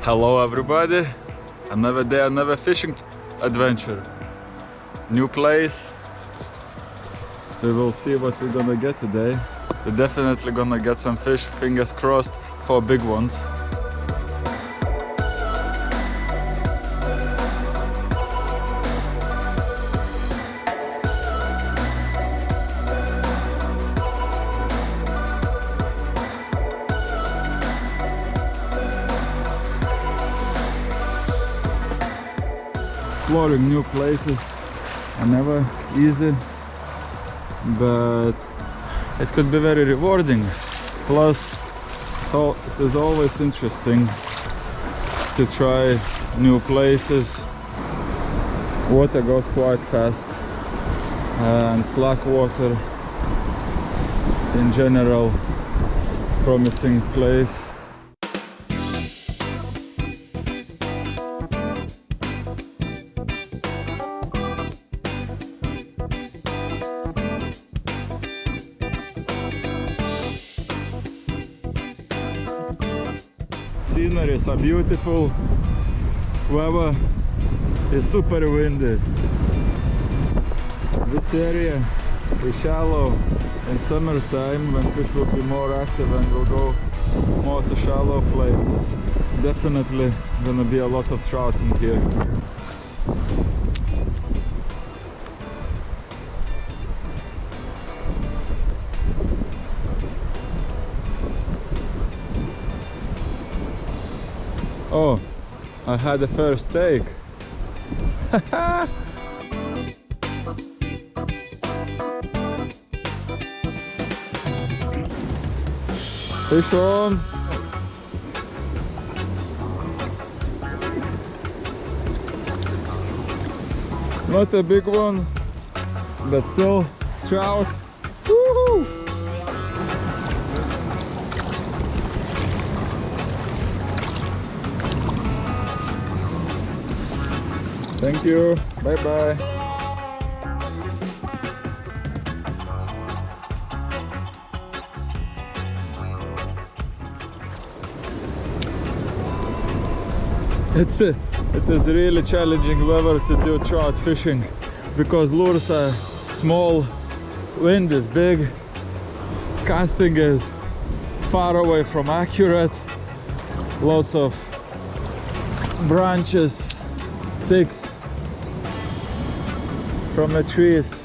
Hello everybody, another day, another fishing adventure. New place. We will see what we're gonna get today. We're definitely gonna get some fish, fingers crossed, for big ones. Exploring new places are never easy, but it could be very rewarding. Plus, it is always interesting to try new places. Water goes quite fast, and slack water in general, promising place. Sceneries are beautiful, weather is super windy. This area is shallow in summertime when fish will be more active and will go more to shallow places. Definitely gonna be a lot of trouts in here. Oh, I had the first take. Fish on. Not a big one, but still trout. Woohoo! Thank you. Bye bye. It is really challenging weather to do trout fishing because lures are small, wind is big, casting is far away from accurate, lots of branches, sticks from the trees.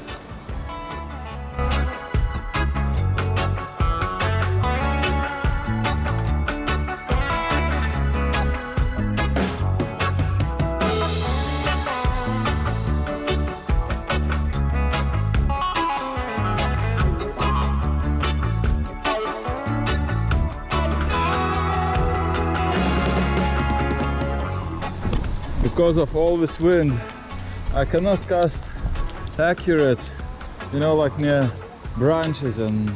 Because of all this wind, I cannot cast accurate, you know, like near branches and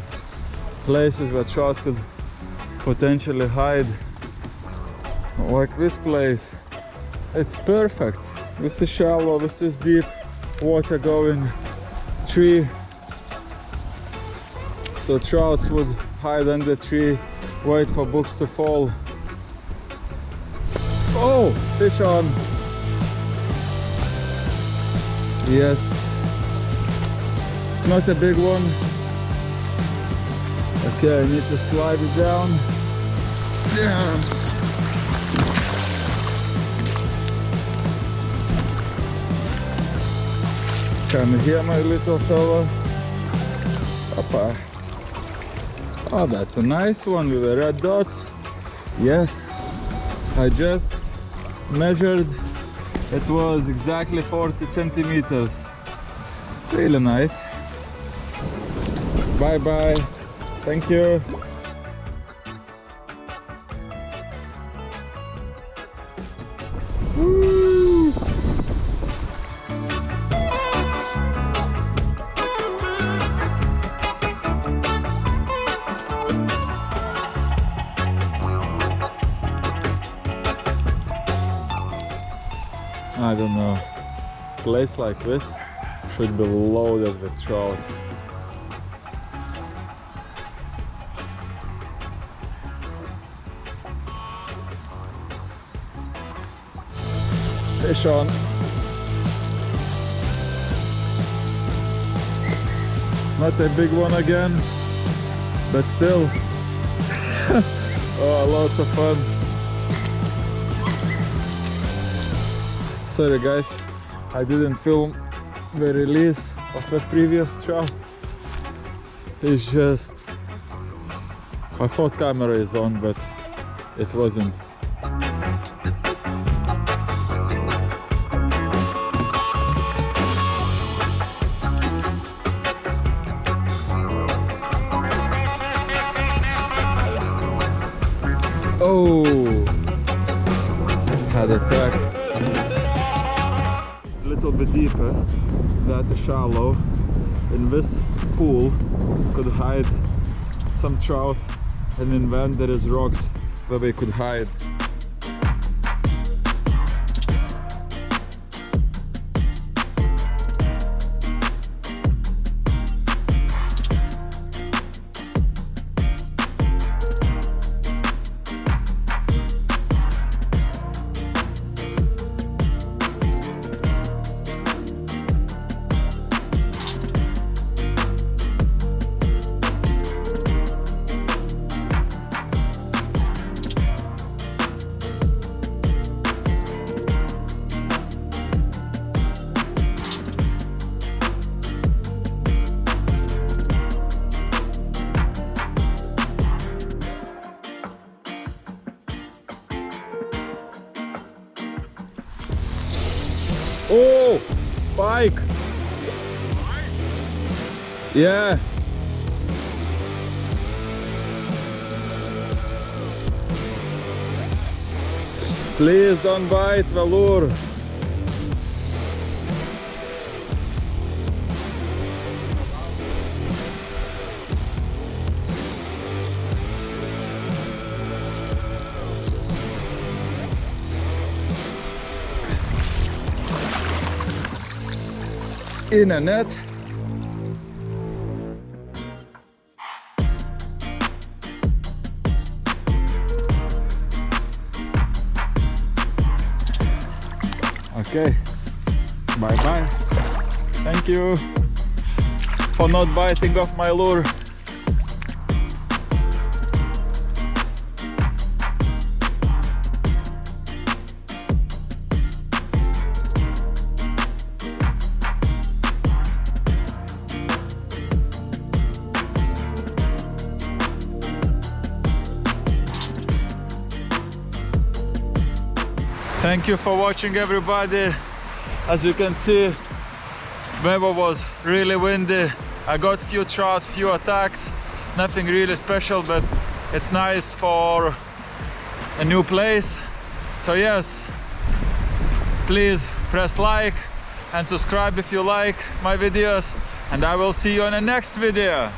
places where trout could potentially hide. Like this place, it's perfect. This is shallow, this is deep, water going, tree. So trouts would hide under the tree, wait for books to fall. Oh, fish on. Yes, it's not a big one. Okay, I need to slide it down. Come here, my little fella. Papa. Oh, that's a nice one with the red dots. Yes, I just measured. It was exactly 40 centimeters. Really nice. Bye bye. Thank you. Woo! I don't know. A place like this should be loaded with trout. Fish on. Not a big one again, but still. Oh, lots of fun. Sorry guys, I didn't film the release of the previous trout. It's just, I thought camera is on, but it wasn't. Oh, had a tag. A little bit deeper, that is shallow. In this pool could hide some trout, and in then there is rocks where they could hide. Oh, pike! Yeah. Please don't bite the lure. In a net. Okay, bye bye. Thank you for not biting off my lure. Thank you for watching, everybody. As you can see, weather was really windy. I got few trout, few attacks. Nothing really special, but it's nice for a new place. So yes, please press like and subscribe if you like my videos, and I will see you on the next video.